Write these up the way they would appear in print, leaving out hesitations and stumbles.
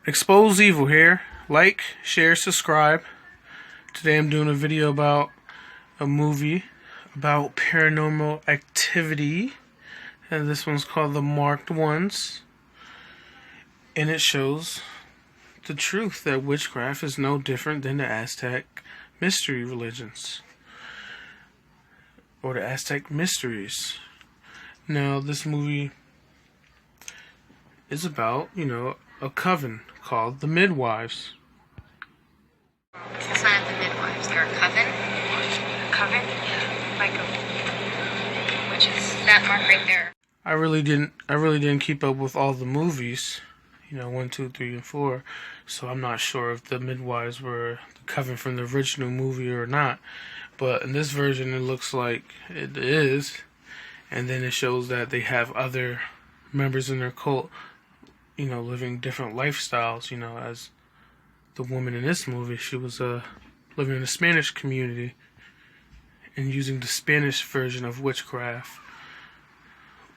Expose Evil here. Like, share, subscribe. Today I'm doing a video about a movie about paranormal activity. And this one's called The Marked Ones. And it shows the truth that witchcraft is no different than the Aztec mystery religions. Or the Aztec Mysteries. Now, this movie is about, a coven called the Midwives. It's not the midwives, they're a coven. A coven? Like which is that mark right there. I really didn't keep up with all the movies, 1, 2, 3, and 4. So I'm not sure if the midwives were the coven from the original movie or not. But in this version, it looks like it is. And then it shows that they have other members in their cult, living different lifestyles, as the woman in this movie. She was living in the Spanish community and using the Spanish version of witchcraft,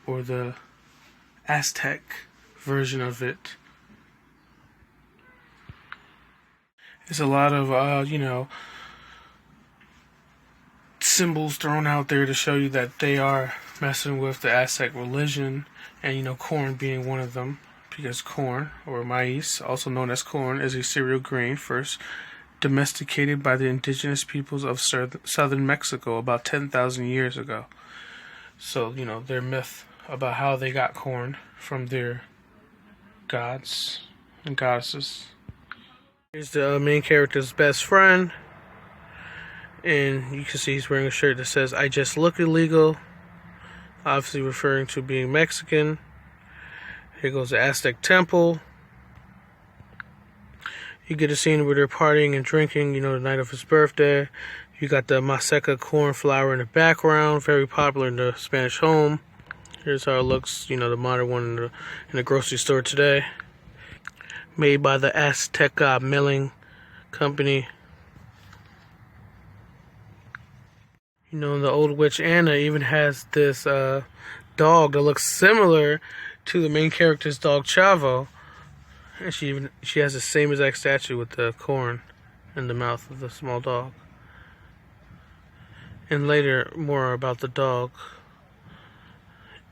or the Aztec version of it. There's a lot of, symbols thrown out there to show you that they are messing with the Aztec religion, and corn being one of them, because corn, or maíz, also known as corn, is a cereal grain first domesticated by the indigenous peoples of southern Mexico about 10,000 years ago. So, their myth about how they got corn from their gods and goddesses. Here's the main character's best friend, and you can see he's wearing a shirt that says, "I just look illegal," obviously referring to being Mexican. Here goes the Aztec temple. You get a scene where they're partying and drinking, the night of his birthday. You got the maseca corn flour in the background, very popular in the Spanish home. Here's how it looks, the modern one in the grocery store today. Made by the Aztec Milling Company. The old witch Anna even has this dog that looks similar to the main character's dog Chavo. And she has the same exact statue with the corn in the mouth of the small dog. And later, more about the dog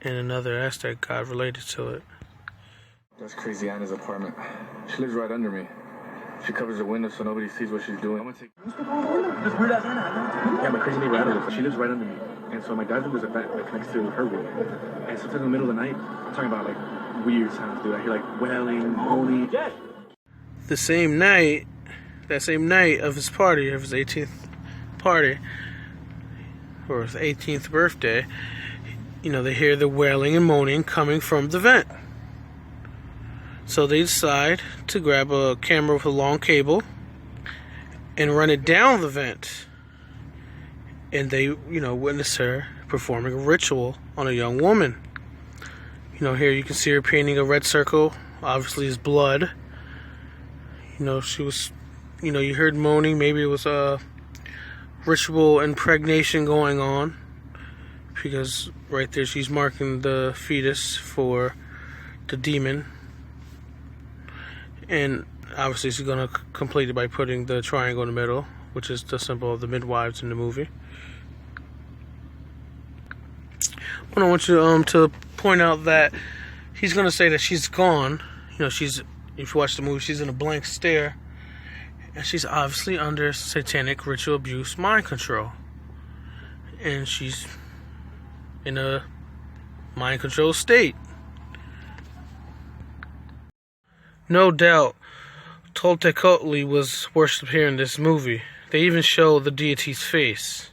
and another Aztec god related to it. That's Crazy Anna's apartment. She lives right under me. She covers her window so nobody sees what she's doing. I'm gonna take this weird ass Anna. Yeah, my crazy neighbor Anna. She lives right under me. And so my dad's room is a vent that connects to her room. And sometimes in the middle of the night, I'm talking about weird sounds, dude. I hear wailing, moaning. Yes. That same night of his party, of his 18th party, or his 18th birthday, they hear the wailing and moaning coming from the vent. So they decide to grab a camera with a long cable and run it down the vent. And they, witness her performing a ritual on a young woman. Here you can see her painting a red circle, obviously is blood. She was, you heard moaning, maybe it was a ritual impregnation going on. Because right there she's marking the fetus for the demon. And obviously she's going to complete it by putting the triangle in the middle, which is the symbol of the midwives in the movie. I want you to point out that he's going to say that she's gone. If you watch the movie, she's in a blank stare. And she's obviously under satanic ritual abuse mind control. And she's in a mind control state. No doubt, Toltecatli was worshipped here in this movie. They even show the deity's face.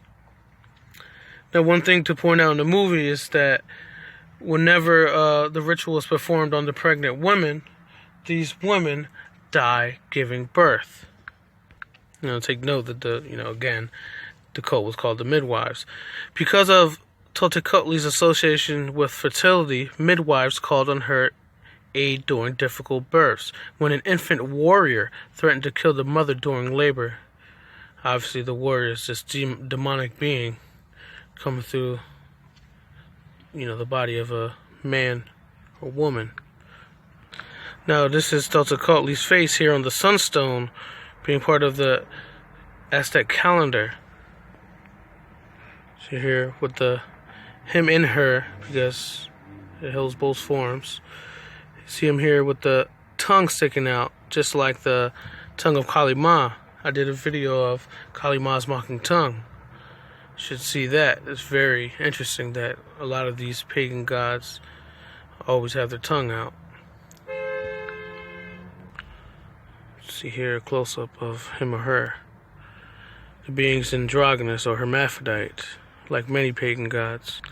Now, one thing to point out in the movie is that whenever the ritual is performed on the pregnant women, these women die giving birth. Take note that again, the cult was called the Midwives. Because of Toltecatli's association with fertility, midwives called on her aid during difficult births. When an infant warrior threatened to kill the mother during labor, obviously the warrior is this demonic being coming through, the body of a man or woman. Now, this is Totecatli's face here on the sunstone, being part of the Aztec calendar. So here with the him in her, because it holds both forms. You see him here with the tongue sticking out, just like the tongue of Kali Ma. I did a video of Kali Ma's mocking tongue. You should see that. It's very interesting that a lot of these pagan gods always have their tongue out. See here a close-up of him or her. The being's androgynous or hermaphrodite, like many pagan gods.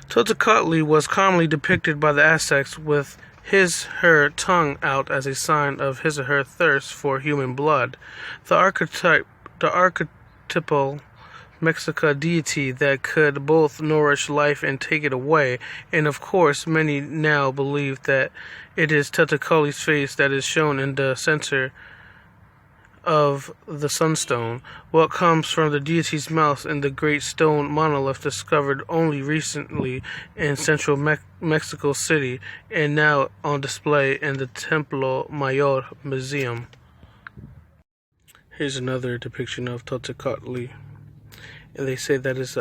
Totecatli was commonly depicted by the Aztecs with his/her tongue out as a sign of his or her thirst for human blood. The archetypal Mexica deity that could both nourish life and take it away, and of course many now believe that it is Totecatli's face that is shown in the center of the sunstone. What comes from the deity's mouth in the great stone monolith discovered only recently in central Mexico City and now on display in the Templo Mayor Museum. Here's another depiction of Totecatli. And they say that is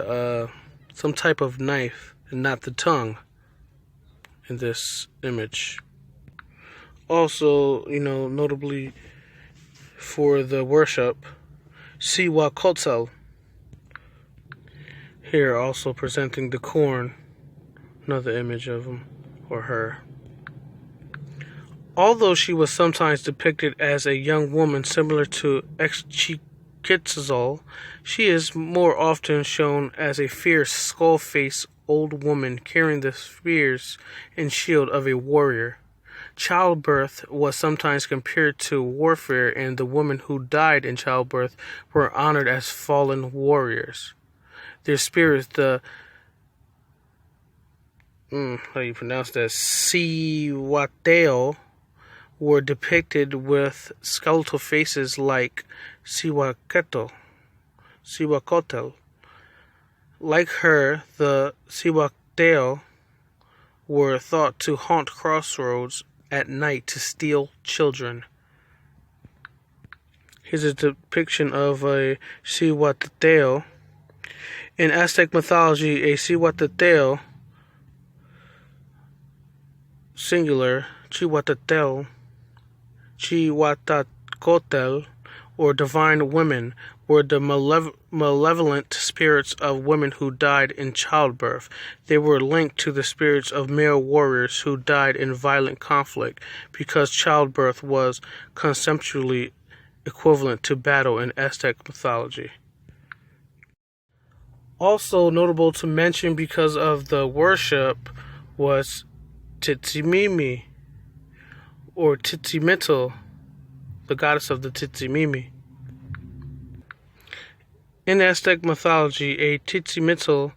some type of knife and not the tongue in this image. Also, notably for the worship, Cihuacotl. Here also presenting the corn, another image of him or her. Although she was sometimes depicted as a young woman similar to Quetzal, she is more often shown as a fierce, skull-faced old woman carrying the spears and shield of a warrior. Childbirth was sometimes compared to warfare, and the women who died in childbirth were honored as fallen warriors. Their spirits, how do you pronounce that? Cihuatl, were depicted with skeletal faces like Cihuacotl. Like her, the Cihuatl were thought to haunt crossroads at night to steal children. Here's a depiction of a Cihuatl. In Aztec mythology, a Cihuatl, singular, Cihuatl, or divine women, were the malevolent spirits of women who died in childbirth. They were linked to the spirits of male warriors who died in violent conflict because childbirth was conceptually equivalent to battle in Aztec mythology. Also notable to mention because of the worship was Tzitzimimi, or Tzitzimito, the goddess of the Tzitzimimi. In Aztec mythology, a Tzitzimito,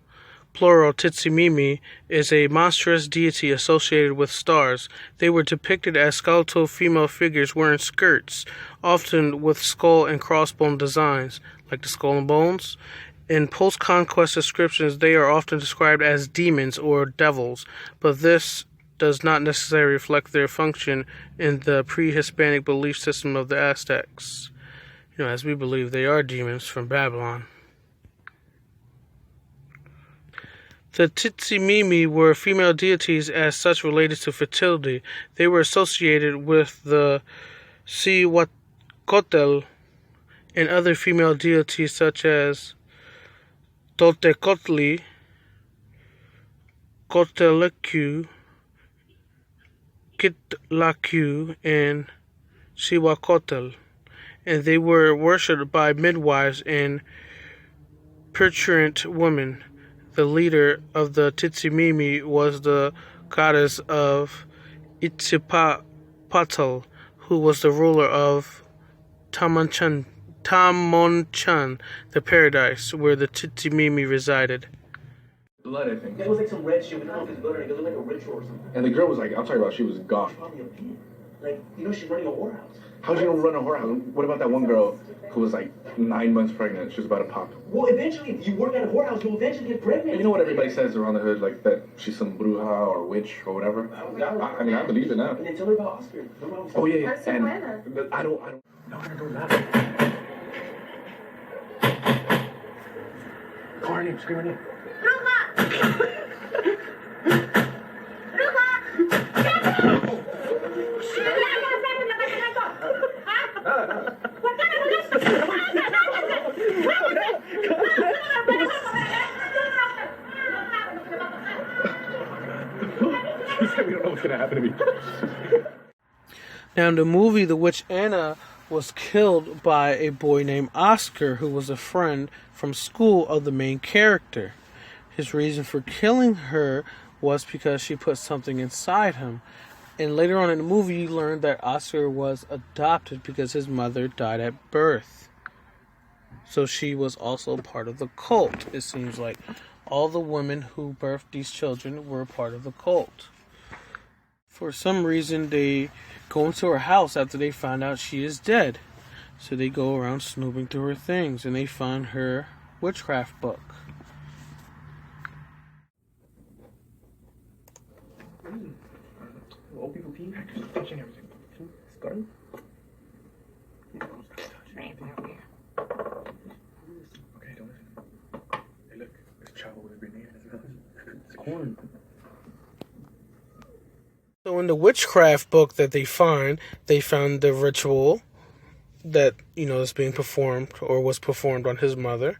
plural Tzitzimimi, is a monstrous deity associated with stars. They were depicted as skeletal female figures wearing skirts, often with skull and crossbone designs, like the skull and bones. In post-conquest descriptions, they are often described as demons or devils, but this does not necessarily reflect their function in the pre-Hispanic belief system of the Aztecs, as we believe they are demons from Babylon. The Tzitzimimi were female deities as such related to fertility. They were associated with the Cihuatl and other female deities such as Totecatli, Cotelecu, Kitlacu, and Cihuacotl, and they were worshipped by midwives and parturient women. The leader of the Tzitzimimi was the goddess of Itzipatl, who was the ruler of Tamonchan, the paradise where the Tzitzimimi resided. Blood, I think. It was like some red shit with all this blood, and it looked like a ritual or something. And the girl was like, I'm talking about, she was gone. Probably a pig. Like, you know, she's running a whorehouse. How'd you run a whorehouse? What about that one girl who was like 9 months pregnant? She was about to pop. Well, eventually, if you work at a whorehouse, you'll eventually get pregnant. You know what everybody says around the hood, like that she's some bruja or witch or whatever? I mean, I believe it now. And then tell her about Oscar. Oh, yeah, yeah. And I don't. No, don't laugh. Call her name, scream her name. We don't know what's gonna happen to me. Now, in the movie, the witch Anna was killed by a boy named Oscar, who was a friend from school of the main character. His reason for killing her was because she put something inside him. And later on in the movie, you learned that Oscar was adopted because his mother died at birth. So she was also part of the cult. It seems like all the women who birthed these children were part of the cult. For some reason, they go into her house after they find out she is dead. So they go around snooping through her things, and they find her witchcraft book. Old people pee. Just touching everything. It's garden. Right, over here. Okay, don't listen. Hey, look. There's a child with a grenade. It's corn. So in the witchcraft book that they found the ritual that, is being performed or was performed on his mother.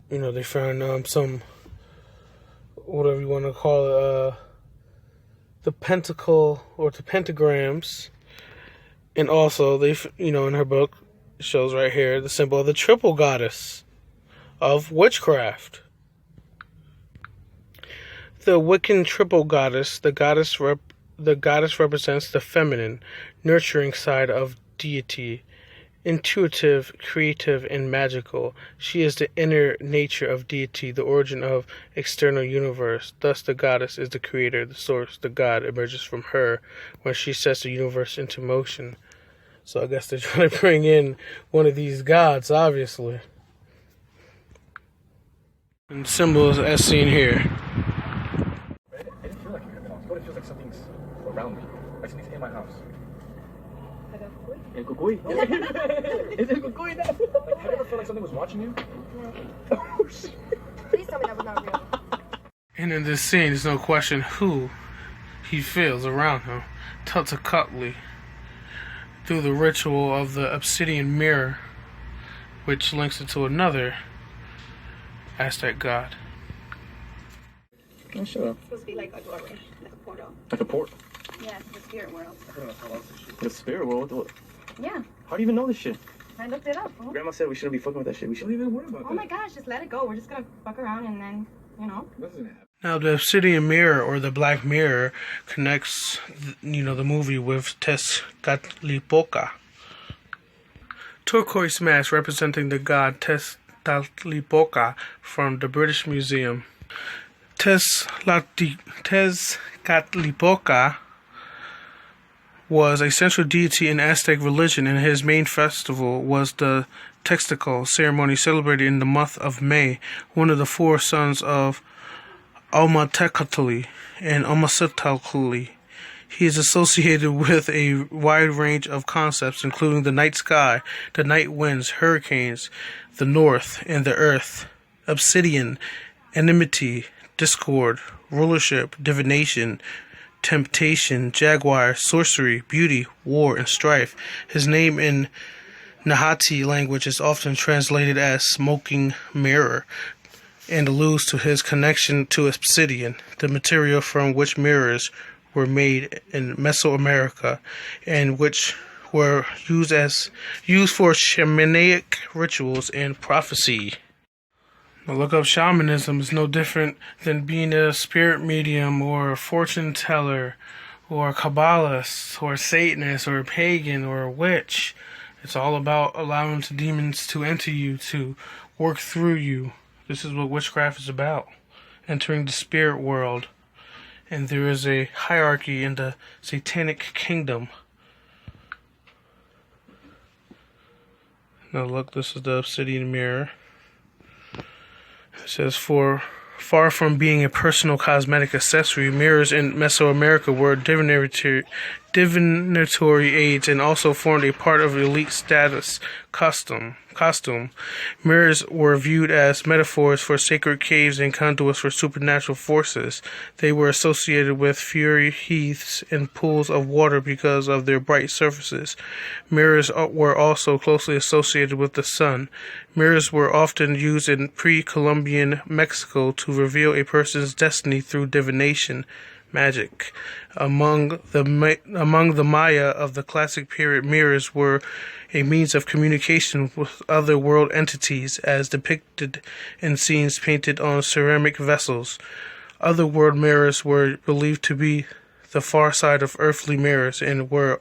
They found some, whatever you want to call it, the pentacle or the pentagrams. And also, in her book, it shows right here the symbol of the triple goddess of witchcraft. The Wiccan triple goddess, the goddess represents the feminine, nurturing side of deity, intuitive, creative, and magical. She is the inner nature of deity, the origin of external universe. Thus, the goddess is the creator, the source. The god emerges from her when she sets the universe into motion. So I guess they're trying to bring in one of these gods, obviously. And symbols as seen here. It didn't feel like you're in the house. It feels like something's around me. Like something's in my house. El cucuy. It's el cucuy now. Like, have you ever felt like something was watching you? No. Please tell me that was not real. And in this scene, there's no question who he feels around him. Tutankhamun, through the ritual of the obsidian mirror, which links it to another Aztec god. Oh, shut up. It's supposed to be like a doorway, like a portal. Like a port. Yeah, it's the spirit world. The spirit world? What? Yeah, How do you even know this shit? I looked it up. Fool. Grandma said we shouldn't be fucking with that shit. We shouldn't even worry about Oh my gosh, just let it go. We're just gonna fuck around and then, This isn't happening. Now, the obsidian mirror or the black mirror connects, the movie with Tezcatlipoca. Turquoise mask representing the god Tezcatlipoca from the British Museum. Tezcatlipoca was a central deity in Aztec religion, and his main festival was the Textical ceremony celebrated in the month of May, one of the four sons of Omatecatli and Omasatecatli. He is associated with a wide range of concepts, including the night sky, the night winds, hurricanes, the north and the earth, obsidian, enmity, discord, rulership, divination, temptation, jaguar, sorcery, beauty, war, and strife. His name in Nahati language is often translated as smoking mirror and alludes to his connection to obsidian, the material from which mirrors were made in Mesoamerica and which were used for shamanic rituals and prophecy. Now, look up shamanism is no different than being a spirit medium or a fortune teller or a Kabbalist or a Satanist or a pagan or a witch. It's all about allowing the demons to enter you, to work through you. This is what witchcraft is about. Entering the spirit world And there is a hierarchy in the Satanic kingdom. Now look, this is the obsidian mirror. It says, far from being a personal cosmetic accessory, mirrors in Mesoamerica were divinatory aids and also formed a part of elite status costume. Mirrors were viewed as metaphors for sacred caves and conduits for supernatural forces. They were associated with fiery heaths and pools of water because of their bright surfaces. Mirrors were also closely associated with the sun. Mirrors were often used in pre-Columbian Mexico to reveal a person's destiny through divination, magic. Among the Maya of the classic period, mirrors were a means of communication with other world entities, as depicted in scenes painted on ceramic vessels. Otherworld mirrors were believed to be the far side of earthly mirrors and were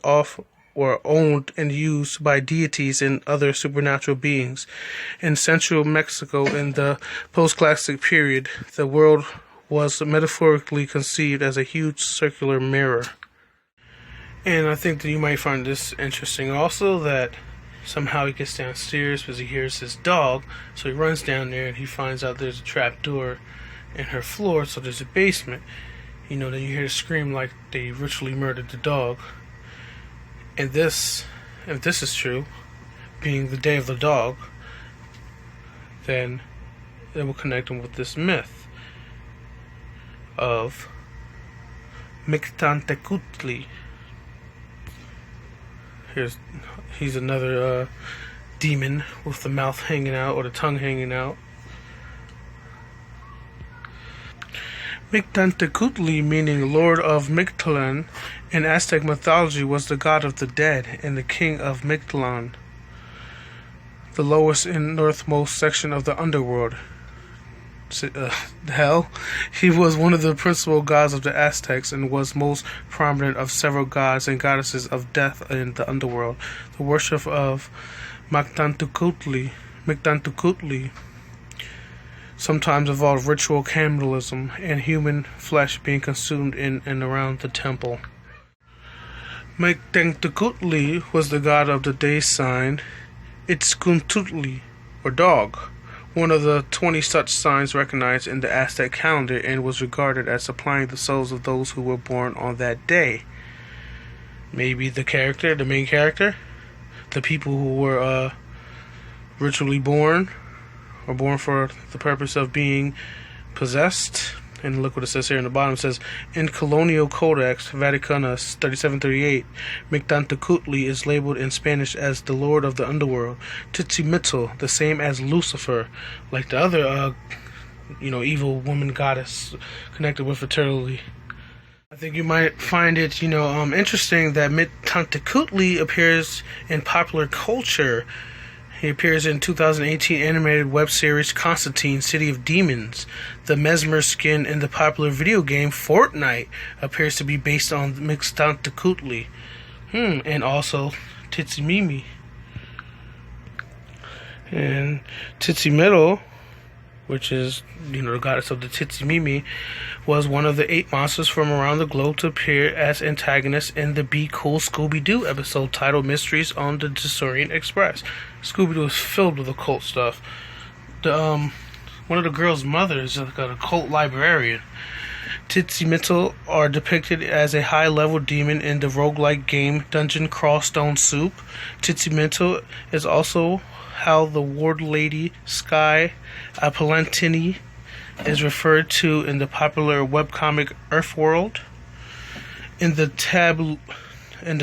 owned and used by deities and other supernatural beings. In central Mexico in the post-classic period, the world was metaphorically conceived as a huge circular mirror. And I think that you might find this interesting also, that somehow he gets downstairs because he hears his dog, so he runs down there and he finds out there's a trap door in her floor, so there's a basement. Then you hear the scream like they ritually murdered the dog. And this, if this is true, being the Day of the Dog, then it will connect him with this myth of Mictantecutli. He's another demon with the mouth hanging out or the tongue hanging out. Mictantecutli, meaning Lord of Mictlan, in Aztec mythology was the god of the dead and the king of Mictlan, the lowest and northmost section of the underworld. Hell, he was one of the principal gods of the Aztecs and was most prominent of several gods and goddesses of death in the underworld. The worship of Mictantecutli sometimes involved ritual cannibalism and human flesh being consumed in and around the temple. Mictantecutli was the god of the day sign Itzcuintli, or dog, one of the 20 such signs recognized in the Aztec calendar, and was regarded as supplying the souls of those who were born on that day. Maybe the main character, the people who were ritually born, or born for the purpose of being possessed. And look what it says here in the bottom. It says, in Colonial Codex Vaticanus 3738, Mictantecutli is labeled in Spanish as the Lord of the Underworld. Tzitzilmitl, the same as Lucifer, like the other, evil woman goddess connected with fertility. I think you might find it, interesting that Mictantecutli appears in popular culture. He appears in 2018 animated web series Constantine, City of Demons. The Mesmer skin in the popular video game Fortnite appears to be based on Mictantecutli. And also Titsimimi. And Tzitzilmitl, which is, the goddess of the Titsimimi, was one of the 8 monsters from around the globe to appear as antagonists in the Be Cool Scooby-Doo episode titled Mysteries on the Disorient Express. Scooby-Doo is filled with occult stuff. One of the girls' mothers is like a cult librarian. Tzitzilmitl are depicted as a high-level demon in the roguelike game Dungeon Crawl Stone Soup. Tzitzilmitl is also how the ward lady Sky Apalantini is referred to in the popular webcomic Earthworld. In the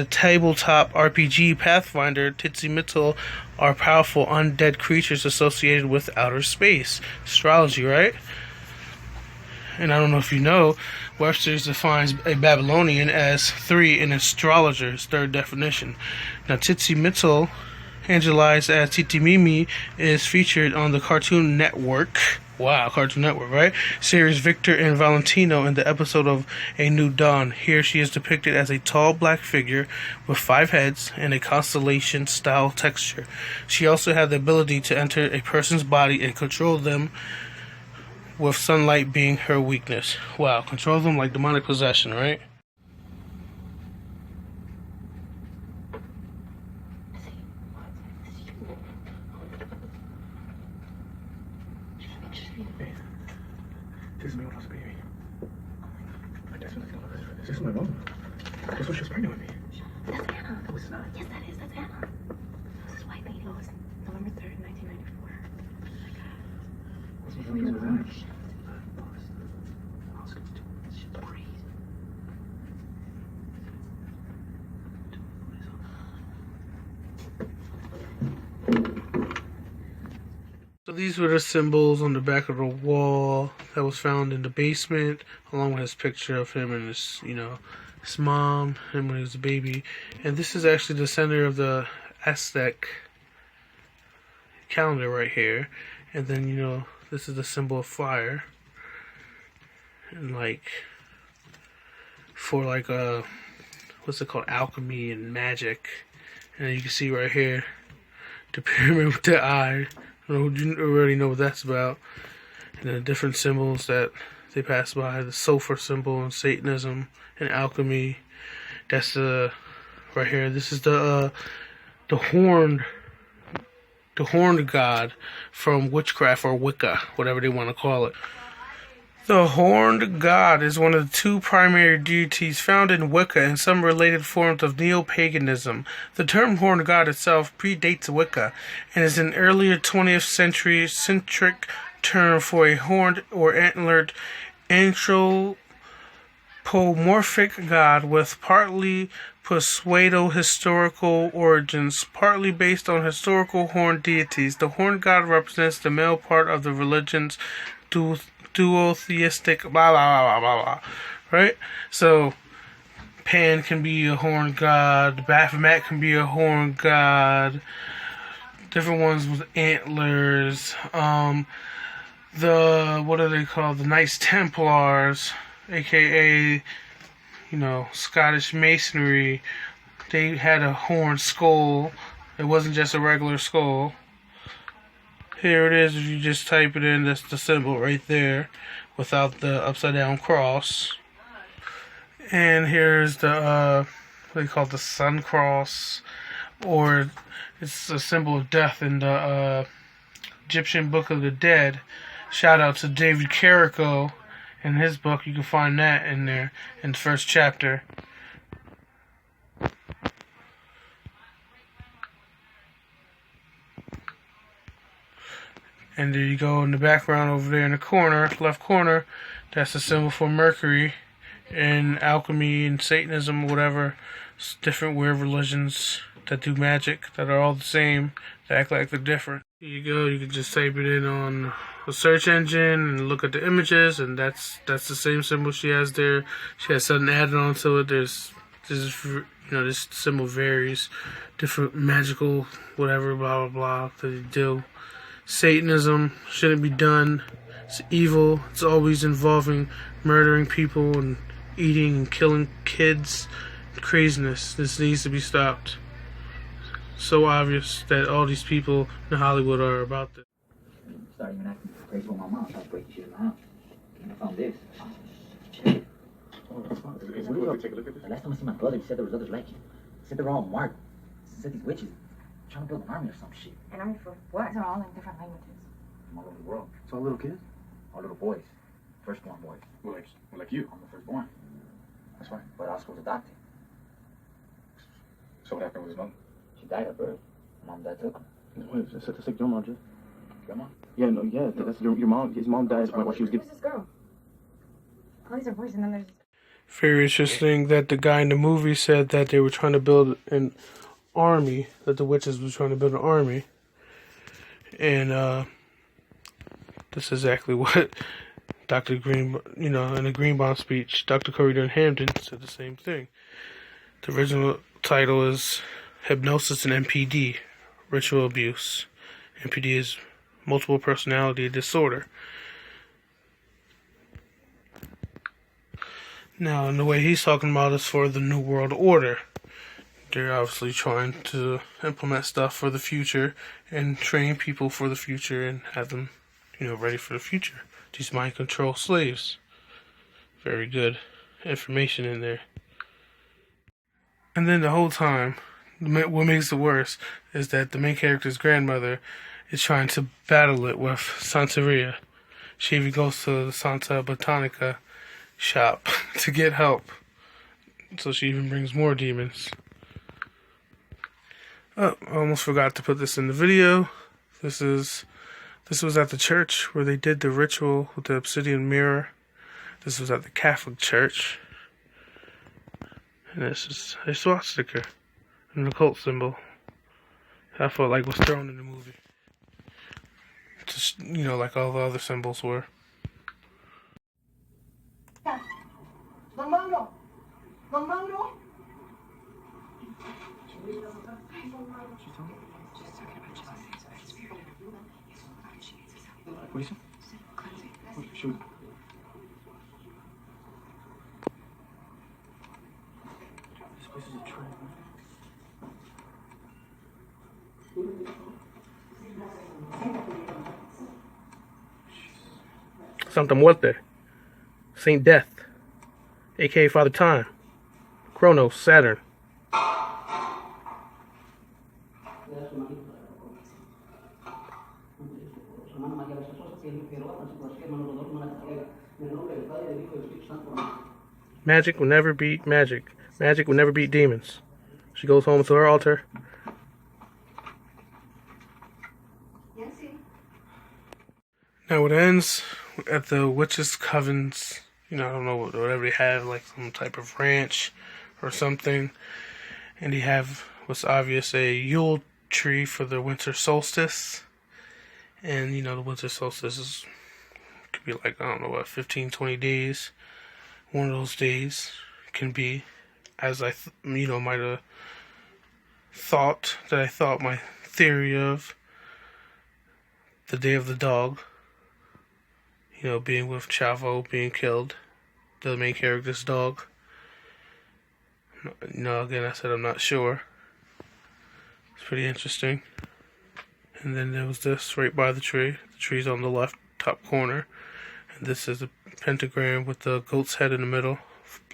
tabletop RPG Pathfinder, Tzitzilmitl are powerful undead creatures associated with outer space. Astrology, right? And I don't know if you know, Webster's defines a Babylonian as 3 in astrologer's third definition. Now, Tzitzilmitl, angelized as Titimimi, is featured on the Cartoon Network. Wow, Cartoon Network, right? Series Victor and Valentino in the episode of A New Dawn. Here she is depicted as a tall black figure with 5 heads and a constellation-style texture. She also had the ability to enter a person's body and control them with sunlight being her weakness. Wow, control them like demonic possession, right? This is me when I was a baby. My dad's been like, this is my mom. That's when she was pregnant with me. That's Anna. No, it's not. Yes, that is. That's Anna. This is white lady. It was November 3rd, 1994. Oh my God. What's my business with that? So these were the symbols on the back of the wall that was found in the basement, along with his picture of him and his, his mom, him when he was a baby. And this is actually the center of the Aztec calendar right here. And then, this is the symbol of fire. And for what's it called? Alchemy and magic. And then you can see right here, the pyramid with the eye. You already know what that's about. And then the different symbols that they pass by, the sulfur symbol and Satanism and alchemy. That's right here. This is the horned god from witchcraft or Wicca, whatever they want to call it. The horned god is one of the two primary deities found in Wicca and some related forms of neo-paganism. The term horned god itself predates Wicca and is an earlier 20th century centric term for a horned or antlered anthropomorphic god with partly pseudo-historical origins, partly based on historical horned deities. The horned god represents the male part of the religion's duotheistic blah blah blah blah blah, right? So Pan can be a horned god, Baphomet can be a horned god, different ones with antlers. What are they called? The Knights Templars, aka Scottish Masonry. They had a horned skull. It wasn't just a regular skull. Here it is. If you just type it in, that's the symbol right there, without the upside down cross. And here's the what do you call it, the sun cross, or it's a symbol of death in the Egyptian Book of the Dead. Shout out to David Carrico in his book. You can find that in there in the first chapter. And there you go in the background over there in the corner, left corner. That's the symbol for Mercury and alchemy and Satanism, whatever. It's different weird religions that do magic that are all the same, that act like they're different. Here you go. You can just type it in on a search engine and look at the images, and that's the same symbol she has there. She has something added onto it. This symbol varies, different magical whatever, blah blah blah that they do. Satanism shouldn't be done. It's evil. It's always involving murdering people and eating and killing kids. Craziness. This needs to be stopped. So obvious that all these people in Hollywood are about this. Started even acting crazy with my mom. Started breaking shit in the house. And I found this. Is we will take a look at this? The last time I seen my brother, he said there was others like him. He said they're all marked. He said these witches trying to build an army or some shit. An army for what? They're all in different languages. From all over the world. It's all little kids? All little boys. Firstborn boys. Well, like you. I'm the firstborn. That's fine. But I was supposed to adopt him. So what happened with his mom? She died at birth. Mom and dad took him. Wait, that's like your mom, Jeff. Your mom? Yeah, that's your mom. His mom died while she was Who's this girl? All these are boys, and then there's. Very interesting that the guy in the movie said that they were trying to build an army, that the witches were trying to build an army. And that's exactly what Dr. Green, in the Greenbaum speech, Dr. Corey Hampton said the same thing. The original title is Hypnosis and MPD, Ritual Abuse. MPD is Multiple Personality Disorder. Now, and the way he's talking about is for the New World Order. They're obviously trying to implement stuff for the future and train people for the future and have them, ready for the future. these mind control slaves. Very good information in there. And then the whole time, what makes it worse is that the main character's grandmother is trying to battle it with Santeria. She even goes to the Santa Botanica shop to get help. So she even brings more demons. Oh, I almost forgot to put this in the video. This was at the church where they did the ritual with the obsidian mirror. This was at the Catholic Church. And this is a swastika, an occult symbol. I felt like was thrown in the movie. Just, like all the other symbols were. Don Mauro! Don Mauro! What is it? Oh, shoot. This place is a trap. Santa Muerte, Saint Death, aka Father Time, Kronos, Saturn. Magic will never beat magic. Magic will never beat demons. She goes home to her altar. Now it ends at the witches' covens. I don't know, whatever they have, like some type of ranch or something. And they have what's obvious a Yule tree for the winter solstice. And the winter solstice could be like, 15, 20 days. One of those days can be, as I might have thought, my theory of the Day of the Dog. Being with Chavo, being killed, the main character's dog. Again, I said I'm not sure. It's pretty interesting. And then there was this right by the tree. The tree's on the left top corner. And this is a pentagram with the goat's head in the middle,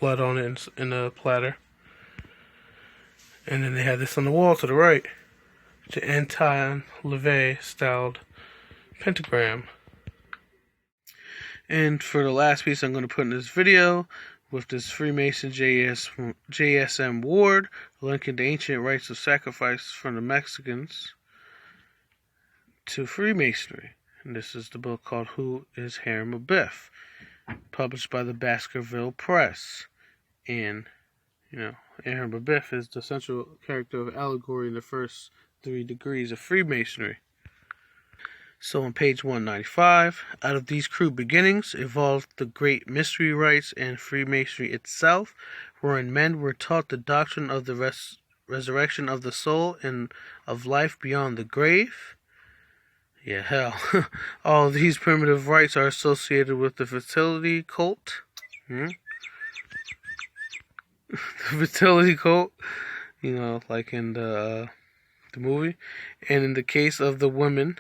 blood on it in a platter. And then they had this on the wall to the right, the Anton LaVey styled pentagram. And for the last piece I'm going to put in this video, with this Freemason JSM Ward, linking the ancient rites of sacrifice from the Mexicans to Freemasonry. And this is the book called Who is Hiram Abiff, published by the Baskerville Press. And, Hiram Abiff is the central character of allegory in the first 3 degrees of Freemasonry. So on page 195, out of these crude beginnings evolved the great mystery rites and Freemasonry itself, wherein men were taught the doctrine of the resurrection of the soul and of life beyond the grave. Yeah, hell. All these primitive rites are associated with the fertility cult. The fertility cult, like in the movie. And in the case of the women,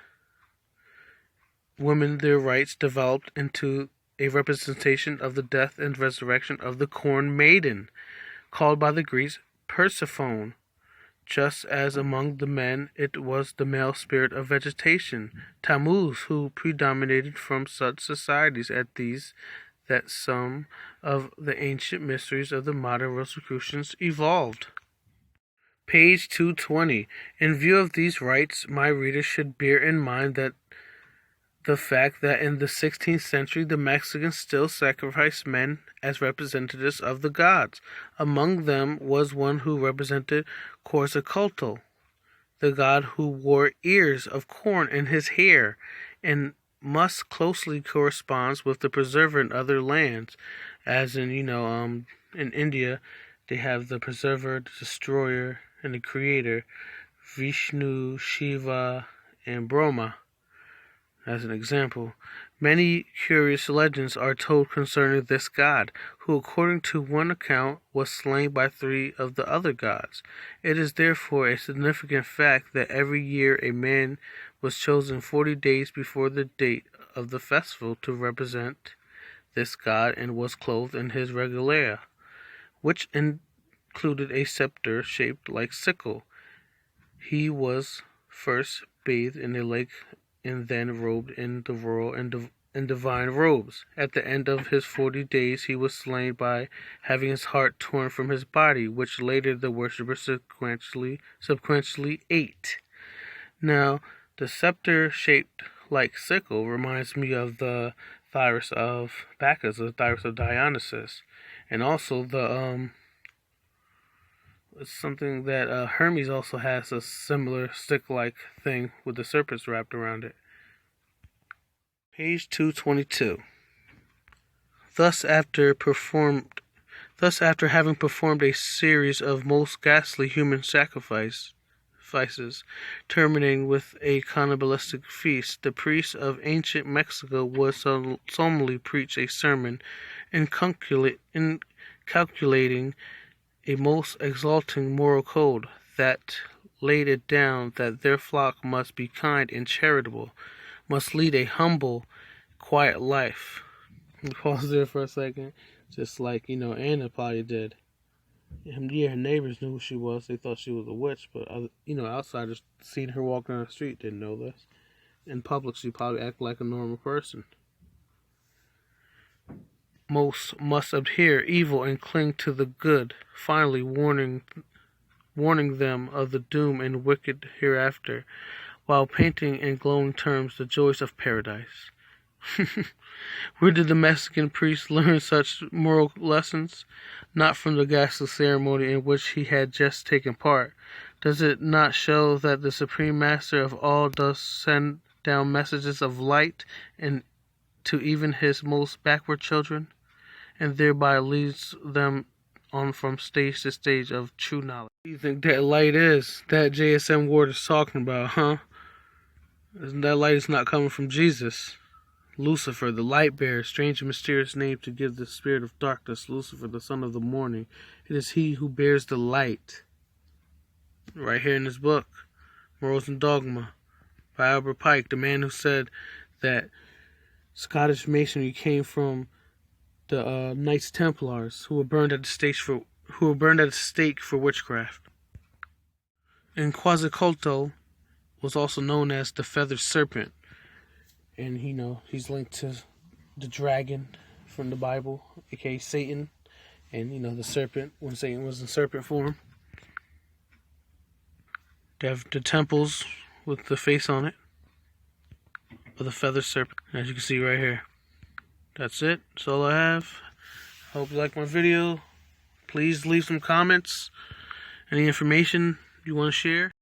their rites developed into a representation of the death and resurrection of the corn maiden, called by the Greeks Persephone, just as among the men it was the male spirit of vegetation, Tammuz, who predominated from such societies as these that some of the ancient mysteries of the modern Rosicrucians evolved. Page 220. In view of these rites, my readers should bear in mind that the fact that in the 16th century the Mexicans still sacrificed men as representatives of the gods. Among them was one who represented Quetzalcoatl, the god who wore ears of corn in his hair, and must closely corresponds with the preserver in other lands, as in in India they have the preserver, the destroyer, and the creator, Vishnu, Shiva, and Brahma. As an example, many curious legends are told concerning this god, who according to one account was slain by 3 of the other gods. It is therefore a significant fact that every year a man was chosen 40 days before the date of the festival to represent this god and was clothed in his regalia, which included a scepter shaped like sickle. He was first bathed in a lake and then robed in the royal and divine robes. At the end of his 40 days, he was slain by having his heart torn from his body, which later the worshipper subsequently ate. Now, the scepter shaped like sickle reminds me of the Thyris of Bacchus, the Thyris of Dionysus, and also the it's something that Hermes also has, a similar stick-like thing with the serpents wrapped around it. Page 222. Thus after having performed a series of most ghastly human sacrifices, terminating with a cannibalistic feast, the priests of ancient Mexico would solemnly preach a sermon calculating a most exalting moral code that laid it down that their flock must be kind and charitable, must lead a humble, quiet life. Pause there for a second, just like, Anna probably did. Yeah, her neighbors knew who she was. They thought she was a witch, but, outsiders seeing her walking down the street didn't know this. In public, she probably acted like a normal person. Most must abhor evil and cling to the good, finally warning them of the doom and wicked hereafter, while painting in glowing terms the joys of paradise. Where did the Mexican priest learn such moral lessons? Not from the ghastly ceremony in which he had just taken part. Does it not show that the Supreme Master of all does send down messages of light and to even his most backward children, and thereby leads them on from stage to stage of true knowledge? What do you think that light is that JSM Ward is talking about, huh? That light is not coming from Jesus. Lucifer, the light bearer, strange and mysterious name to give the spirit of darkness, Lucifer, the son of the morning. It is he who bears the light. Right here in this book, Morals and Dogma, by Albert Pike, the man who said that Scottish Masonry came from the Knights Templars, who were burned at the stake for witchcraft. And Quetzalcoatl was also known as the feathered serpent. And, he's linked to the dragon from the Bible, aka Satan. And, the serpent, when Satan was in serpent form. They have the temples with the face on it, with a feathered serpent, as you can see right here. That's it. That's all I have. I hope you like my video. Please leave some comments. Any information you want to share.